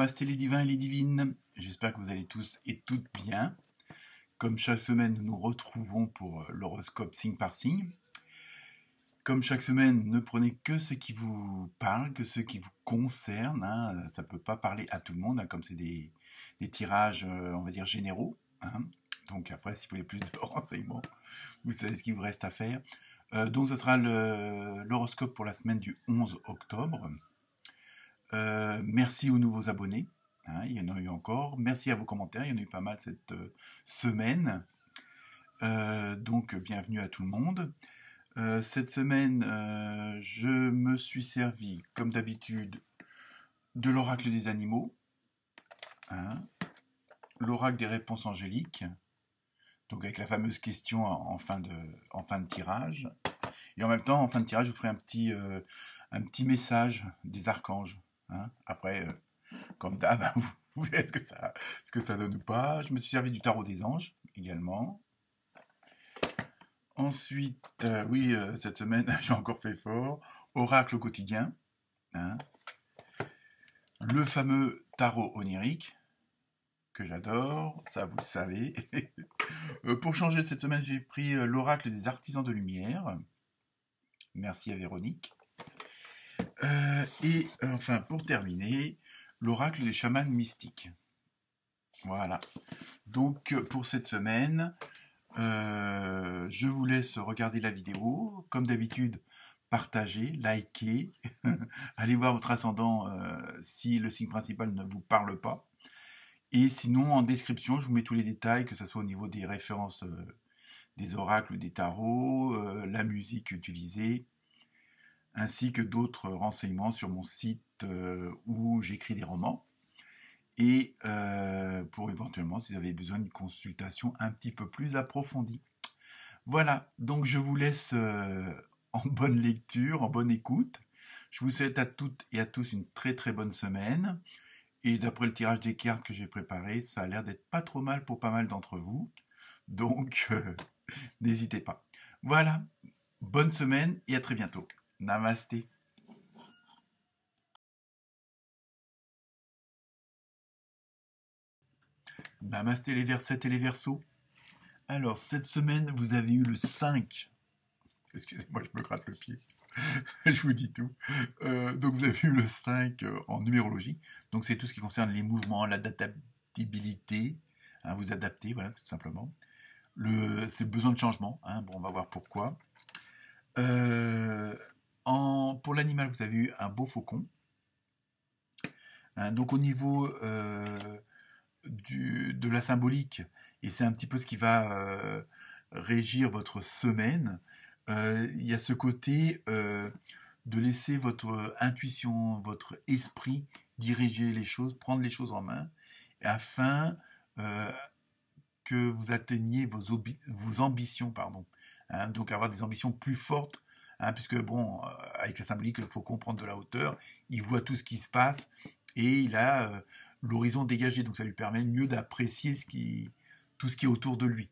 Namasté les divins et les divines, j'espère que vous allez tous et toutes bien. Comme chaque semaine, nous nous retrouvons pour l'horoscope signe par signe. Comme chaque semaine, ne prenez que ce qui vous parle, que ce qui vous concerne. Ça ne peut pas parler à tout le monde, comme c'est des tirages, on va dire, généraux. Donc après, si vous voulez plus de renseignements, vous savez ce qu'il vous reste à faire. Donc ce sera l'horoscope pour la semaine du 11 octobre. Merci aux nouveaux abonnés, il y en a eu encore. Merci à vos commentaires, il y en a eu pas mal cette semaine. Donc bienvenue à tout le monde. Cette semaine, je me suis servi, comme d'habitude, de l'oracle des animaux, l'oracle des réponses angéliques, donc avec la fameuse question en fin de tirage. Et en même temps, en fin de tirage, je vous ferai un petit message des archanges. Après, comme d'hab, vous verrez ce que ça donne ou pas. Je me suis servi du tarot des anges également. Ensuite, cette semaine, j'ai encore fait fort. Oracle au quotidien. Le fameux tarot onirique, que j'adore, ça vous le savez. Pour changer cette semaine, j'ai pris l'oracle des artisans de lumière. Merci à Véronique. Et enfin, pour terminer, l'oracle des chamans mystiques. Voilà. Donc, pour cette semaine, je vous laisse regarder la vidéo. Comme d'habitude, partagez, likez, allez voir votre ascendant si le signe principal ne vous parle pas. Et sinon, en description, je vous mets tous les détails, que ce soit au niveau des références des oracles ou des tarots, la musique utilisée, ainsi que d'autres renseignements sur mon site où j'écris des romans. Et pour éventuellement, si vous avez besoin d'une consultation un petit peu plus approfondie. Voilà, donc je vous laisse en bonne lecture, en bonne écoute. Je vous souhaite à toutes et à tous une très très bonne semaine. Et d'après le tirage des cartes que j'ai préparé, ça a l'air d'être pas trop mal pour pas mal d'entre vous. Donc, n'hésitez pas. Voilà, bonne semaine et à très bientôt. Namasté. Namasté les Versettes et les Verseaux. Alors, cette semaine, vous avez eu le 5. Excusez-moi, je me gratte le pied. Je vous dis tout. Donc, vous avez eu le 5 en numérologie. Donc, c'est tout ce qui concerne les mouvements, l'adaptabilité. Vous adapter, voilà, tout simplement. C'est le besoin de changement. Bon, on va voir pourquoi. Pour l'animal, vous avez eu un beau faucon. Donc, au niveau de la symbolique, et c'est un petit peu ce qui va régir votre semaine, il y a ce côté de laisser votre intuition, votre esprit diriger les choses, prendre les choses en main, afin que vous atteigniez vos ambitions, donc avoir des ambitions plus fortes, puisque bon, avec la symbolique, il faut comprendre de la hauteur, il voit tout ce qui se passe, et il a l'horizon dégagé, donc ça lui permet mieux d'apprécier tout ce qui est autour de lui.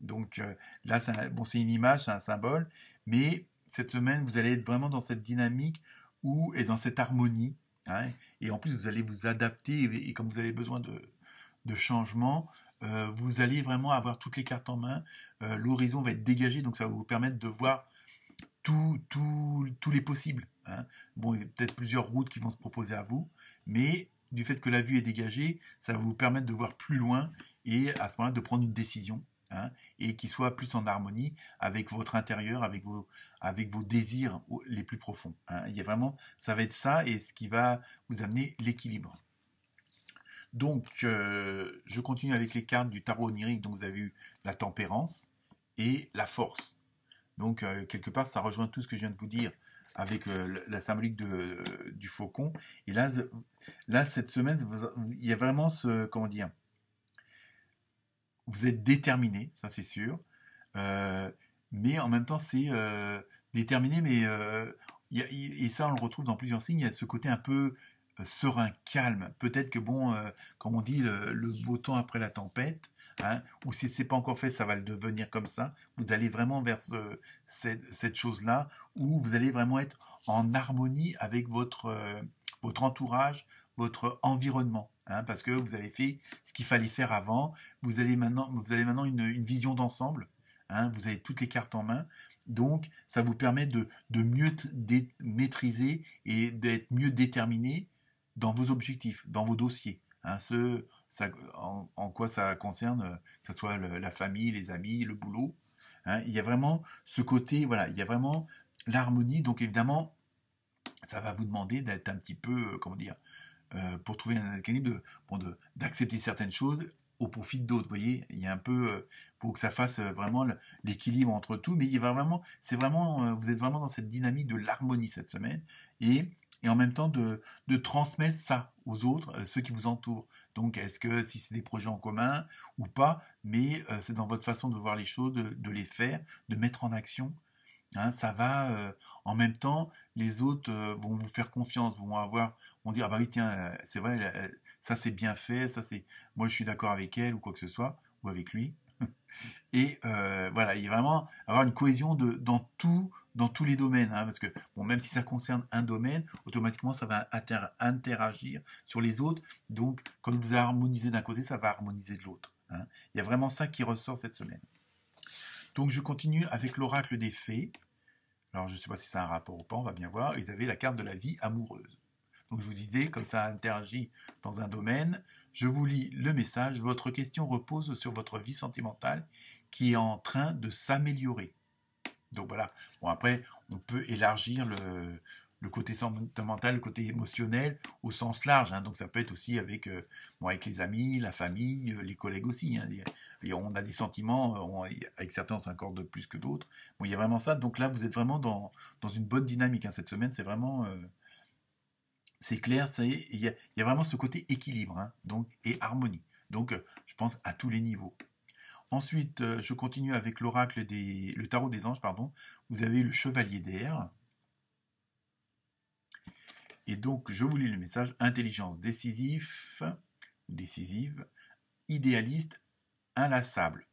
Donc là, c'est une image, c'est un symbole, mais cette semaine, vous allez être vraiment dans cette dynamique et dans cette harmonie, et en plus, vous allez vous adapter, et comme vous avez besoin de changement, vous allez vraiment avoir toutes les cartes en main, l'horizon va être dégagé, donc ça va vous permettre de voir tous les possibles. Bon, il y a peut-être plusieurs routes qui vont se proposer à vous, mais du fait que la vue est dégagée, ça va vous permettre de voir plus loin et à ce moment-là de prendre une décision, et qui soit plus en harmonie avec votre intérieur, avec vos désirs les plus profonds. Il y a vraiment, ça va être ça et ce qui va vous amener l'équilibre. Donc, je continue avec les cartes du tarot onirique. Donc, vous avez eu la tempérance et la force. Donc, quelque part, ça rejoint tout ce que je viens de vous dire avec la symbolique du faucon. Et là, cette semaine, il y a vraiment comment dire, vous êtes déterminé, ça c'est sûr. Mais en même temps, c'est déterminé, mais et ça, on le retrouve dans plusieurs signes. Il y a ce côté un peu serein, calme. Peut-être que, bon, comme on dit, le beau temps après la tempête, ou si ce n'est pas encore fait, ça va le devenir comme ça. Vous allez vraiment vers cette chose-là, où vous allez vraiment être en harmonie avec votre entourage, votre environnement, hein, parce que vous avez fait ce qu'il fallait faire avant. Vous avez maintenant une vision d'ensemble. Hein, vous avez toutes les cartes en main. Donc, ça vous permet de mieux maîtriser et d'être mieux déterminé dans vos objectifs, dans vos dossiers. Hein, en quoi ça concerne, que ce soit la famille, les amis, le boulot. Hein, il y a vraiment ce côté, voilà, il y a vraiment l'harmonie. Donc, évidemment, ça va vous demander d'être un petit peu, comment dire, pour trouver un équilibre, d'accepter certaines choses au profit d'autres. Vous voyez, il y a un peu, pour que ça fasse vraiment l'équilibre entre tout, mais il va vraiment, vous êtes vraiment dans cette dynamique de l'harmonie cette semaine, et en même temps de transmettre ça aux autres, ceux qui vous entourent. Donc, est-ce que si c'est des projets en commun ou pas, mais c'est dans votre façon de voir les choses, de les faire, de mettre en action. Hein, ça va, en même temps, les autres vont vous faire confiance, vont dire ah bah oui tiens, c'est vrai, ça c'est bien fait, moi je suis d'accord avec elle ou quoi que ce soit, ou avec lui. Et voilà, il y a vraiment avoir une cohésion dans tous les domaines, hein, parce que bon, même si ça concerne un domaine, automatiquement ça va interagir sur les autres. Donc, quand vous harmonisez d'un côté, ça va harmoniser de l'autre. Hein. Il y a vraiment ça qui ressort cette semaine. Donc je continue avec l'oracle des fées. Alors je ne sais pas si ça a un rapport ou pas, on va bien voir. Ils avaient la carte de la vie amoureuse. Donc je vous disais, comme ça interagit dans un domaine, je vous lis le message. Votre question repose sur votre vie sentimentale qui est en train de s'améliorer. Donc voilà. Bon après, on peut élargir le côté sentimental, le côté émotionnel au sens large. Hein. Donc ça peut être aussi avec les amis, la famille, les collègues aussi. Hein. Et on a des sentiments, avec certains on s'accorde plus que d'autres. Bon, il y a vraiment ça. Donc là, vous êtes vraiment dans une bonne dynamique. Hein. Cette semaine, c'est vraiment... c'est clair, il y a vraiment ce côté équilibre, hein, donc, et harmonie. Donc, je pense à tous les niveaux. Ensuite, je continue avec le tarot des anges, pardon. Vous avez le chevalier d'air. Et donc, je vous lis le message. Intelligence décisive, idéaliste, inlassable.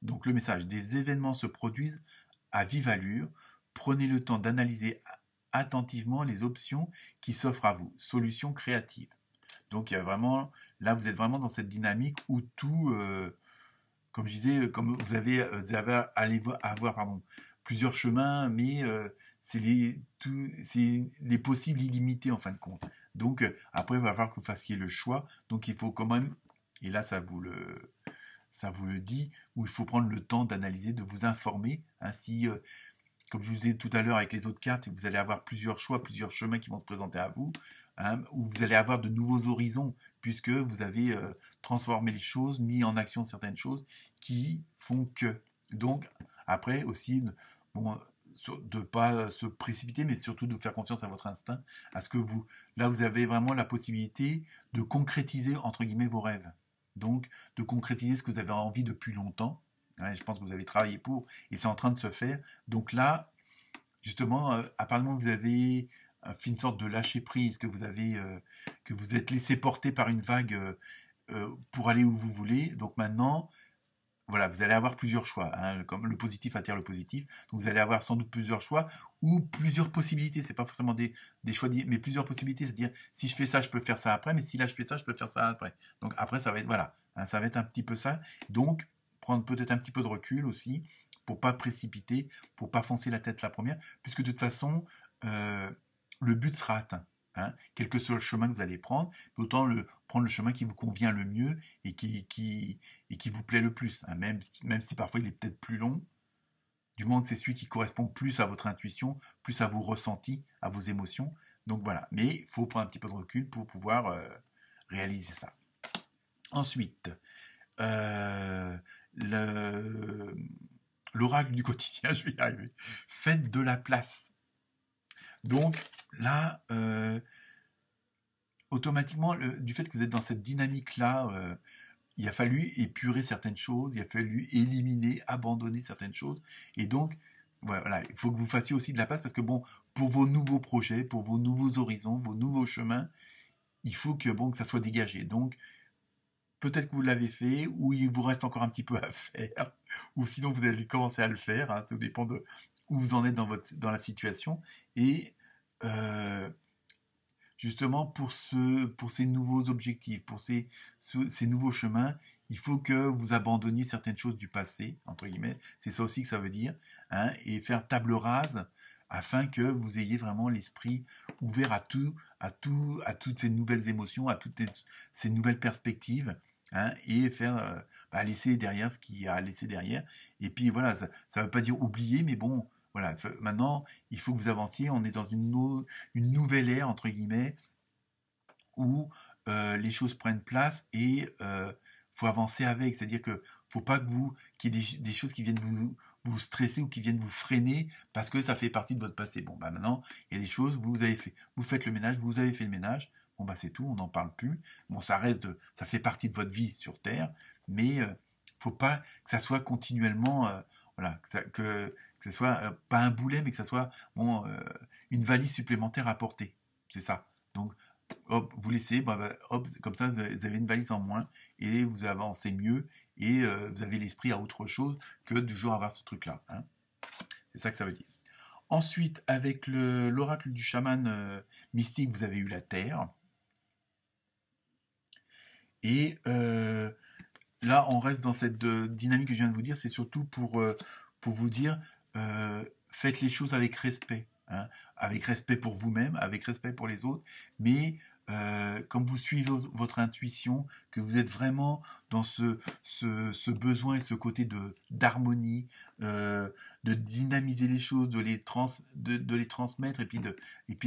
Donc, le message, des événements se produisent à vive allure. Prenez le temps d'analyser attentivement les options qui s'offrent à vous. Solutions créatives. Donc, il y a vraiment, là, vous êtes vraiment dans cette dynamique où tout, comme je disais, comme vous allez avoir plusieurs chemins, mais c'est les possibles illimités en fin de compte. Donc après, il va falloir que vous fassiez le choix. Donc il faut quand même, et là ça vous le dit, où il faut prendre le temps d'analyser, de vous informer. Ainsi, comme je vous disais tout à l'heure avec les autres cartes, vous allez avoir plusieurs choix, plusieurs chemins qui vont se présenter à vous, hein, où vous allez avoir de nouveaux horizons, puisque vous avez transformé les choses, mis en action certaines choses qui font que. Donc, après aussi, bon, de ne pas se précipiter, mais surtout de faire confiance à votre instinct, à ce que là, vous avez vraiment la possibilité de concrétiser, entre guillemets, vos rêves. Donc, de concrétiser ce que vous avez envie depuis longtemps. Ouais, je pense que vous avez travaillé pour, et c'est en train de se faire. Donc là, justement, à partir du moment où vous avez fait une sorte de lâcher prise, que vous êtes laissé porter par une vague pour aller où vous voulez. Donc maintenant, voilà, vous allez avoir plusieurs choix. Hein, comme le positif attire le positif. Donc vous allez avoir sans doute plusieurs choix ou plusieurs possibilités. C'est pas forcément des choix, mais plusieurs possibilités. C'est-à-dire, si je fais ça, je peux faire ça après, mais si là je fais ça, je peux faire ça après. Donc après, ça va être, voilà, hein, ça va être un petit peu ça. Donc, prendre peut-être un petit peu de recul aussi pour pas précipiter, pour pas foncer la tête la première, puisque de toute façon, le but sera atteint. Hein, quel que soit le chemin que vous allez prendre, autant prendre le chemin qui vous convient le mieux et qui vous plaît le plus. Hein, même si parfois il est peut-être plus long, du moment que c'est celui qui correspond plus à votre intuition, plus à vos ressentis, à vos émotions. Donc voilà, mais il faut prendre un petit peu de recul pour pouvoir réaliser ça. Ensuite, l'oracle du quotidien, je vais y arriver. Faites de la place. Donc là, automatiquement, du fait que vous êtes dans cette dynamique-là, il a fallu épurer certaines choses, il a fallu éliminer, abandonner certaines choses. Et donc, voilà, il faut que vous fassiez aussi de la place parce que bon, pour vos nouveaux projets, pour vos nouveaux horizons, vos nouveaux chemins, il faut que ça soit dégagé. Donc, peut-être que vous l'avez fait, ou il vous reste encore un petit peu à faire, ou sinon vous allez commencer à le faire. Hein, tout dépend de où vous en êtes dans la situation. Et justement pour ces nouveaux objectifs, pour ces nouveaux chemins, il faut que vous abandonniez certaines choses du passé, entre guillemets, c'est ça aussi que ça veut dire, hein, et faire table rase afin que vous ayez vraiment l'esprit ouvert à toutes ces nouvelles émotions, à toutes ces nouvelles perspectives, hein, et faire laisser derrière ce qu'il y a à laisser derrière. Et puis voilà, ça ne veut pas dire oublier, mais bon, voilà, maintenant, il faut que vous avanciez. On est dans une nouvelle ère, entre guillemets, où les choses prennent place et faut avancer avec. C'est-à-dire que faut pas qu'il y ait des choses qui viennent vous stresser ou qui viennent vous freiner parce que ça fait partie de votre passé. Bon, bah maintenant, il y a des choses, vous faites le ménage, vous avez fait le ménage. Bon, bah c'est tout, on n'en parle plus. Bon, ça fait partie de votre vie sur Terre, mais faut pas que ça soit continuellement, voilà, que ce soit pas un boulet, mais que ça soit bon, une valise supplémentaire à porter. C'est ça. Donc, hop, vous laissez, hop, comme ça, vous avez une valise en moins et vous avancez mieux et vous avez l'esprit à autre chose que du jour avoir ce truc-là. Hein. C'est ça que ça veut dire. Ensuite, avec l'oracle du chaman mystique, vous avez eu la Terre. Et là, on reste dans cette dynamique que je viens de vous dire. C'est surtout pour vous dire, faites les choses avec respect. Hein, avec respect pour vous-même, avec respect pour les autres. Mais comme vous suivez votre intuition, que vous êtes vraiment dans ce besoin et ce côté d'harmonie, de dynamiser les choses, de les transmettre et puis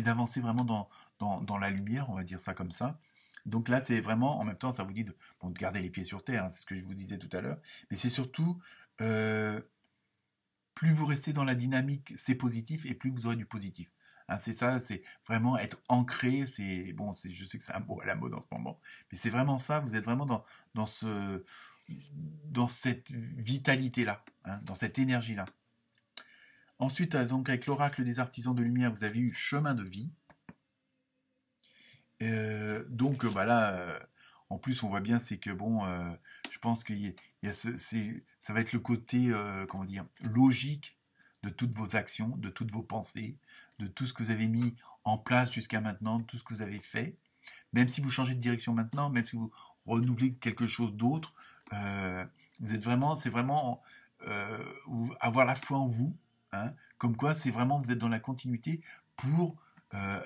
d'avancer vraiment dans la lumière, on va dire ça comme ça. Donc là, c'est vraiment, en même temps, ça vous dit de garder les pieds sur terre, hein, c'est ce que je vous disais tout à l'heure, mais c'est surtout, plus vous restez dans la dynamique, c'est positif, et plus vous aurez du positif. Hein, c'est ça, c'est vraiment être ancré, je sais que c'est un mot à la mode en ce moment, mais c'est vraiment ça, vous êtes vraiment dans cette vitalité-là, hein, dans cette énergie-là. Ensuite, donc avec l'oracle des artisans de lumière, vous avez eu chemin de vie. Donc là, en plus, on voit bien, c'est que je pense qu'il y a ça va être le côté, comment dire, logique de toutes vos actions, de toutes vos pensées, de tout ce que vous avez mis en place jusqu'à maintenant, de tout ce que vous avez fait. Même si vous changez de direction maintenant, même si vous renouvelez quelque chose d'autre, vous êtes vraiment, c'est vraiment avoir la foi en vous, hein, comme quoi c'est vraiment, vous êtes dans la continuité pour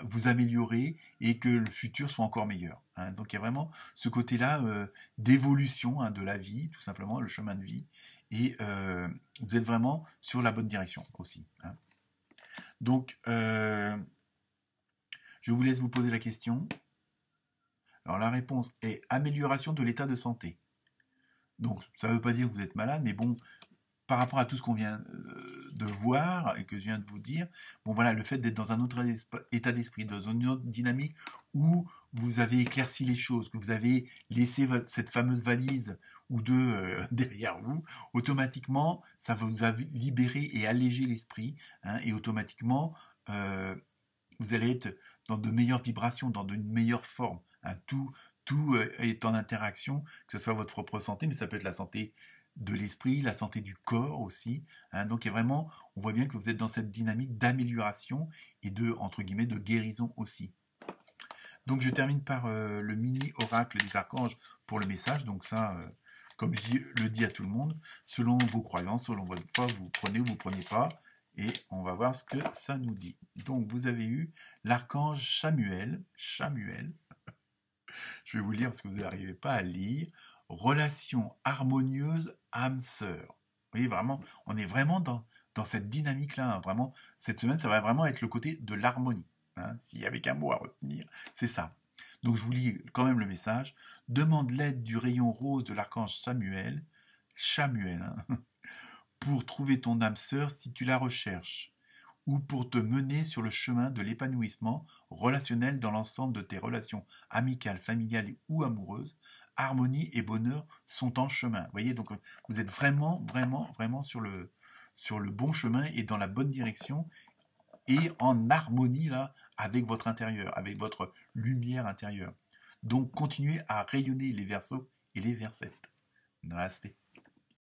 vous améliorer et que le futur soit encore meilleur. Hein. Donc il y a vraiment ce côté-là d'évolution, hein, de la vie, tout simplement, le chemin de vie. Et vous êtes vraiment sur la bonne direction aussi. Hein. Donc, je vous laisse vous poser la question. Alors la réponse est amélioration de l'état de santé. Donc ça ne veut pas dire que vous êtes malade, mais bon, par rapport à tout ce qu'on vient de voir et que je viens de vous dire, le fait d'être dans un autre état d'esprit, dans une autre dynamique où vous avez éclairci les choses, que vous avez laissé cette fameuse valise ou deux derrière vous, automatiquement, ça vous a libéré et allégé l'esprit, hein, et automatiquement, vous allez être dans de meilleures vibrations, dans de meilleures formes. Hein, tout est en interaction, que ce soit votre propre santé, mais ça peut être la santé de l'esprit, la santé du corps aussi. Hein, donc il y a vraiment, on voit bien que vous êtes dans cette dynamique d'amélioration et entre guillemets, de guérison aussi. Donc je termine par le mini oracle des archanges pour le message. Donc ça, comme je le dis à tout le monde, selon vos croyances, selon votre foi, vous prenez ou vous prenez pas. Et on va voir ce que ça nous dit. Donc vous avez eu l'archange Chamuel. Je vais vous le lire parce que vous n'arrivez pas à lire. Relation harmonieuse âme-sœur. Vous voyez, vraiment, on est vraiment dans cette dynamique-là. Hein, vraiment, cette semaine, ça va vraiment être le côté de l'harmonie. Hein, s'il y avait qu'un mot à retenir, c'est ça. Donc je vous lis quand même le message. Demande l'aide du rayon rose de l'archange Chamuel, hein, pour trouver ton âme sœur si tu la recherches, ou pour te mener sur le chemin de l'épanouissement relationnel dans l'ensemble de tes relations amicales, familiales ou amoureuses. Harmonie et bonheur sont en chemin. Vous voyez, donc vous êtes vraiment sur le bon chemin et dans la bonne direction et en harmonie là avec votre intérieur, avec votre lumière intérieure. Donc continuez à rayonner les Verseaux et les Versettes. Namaste.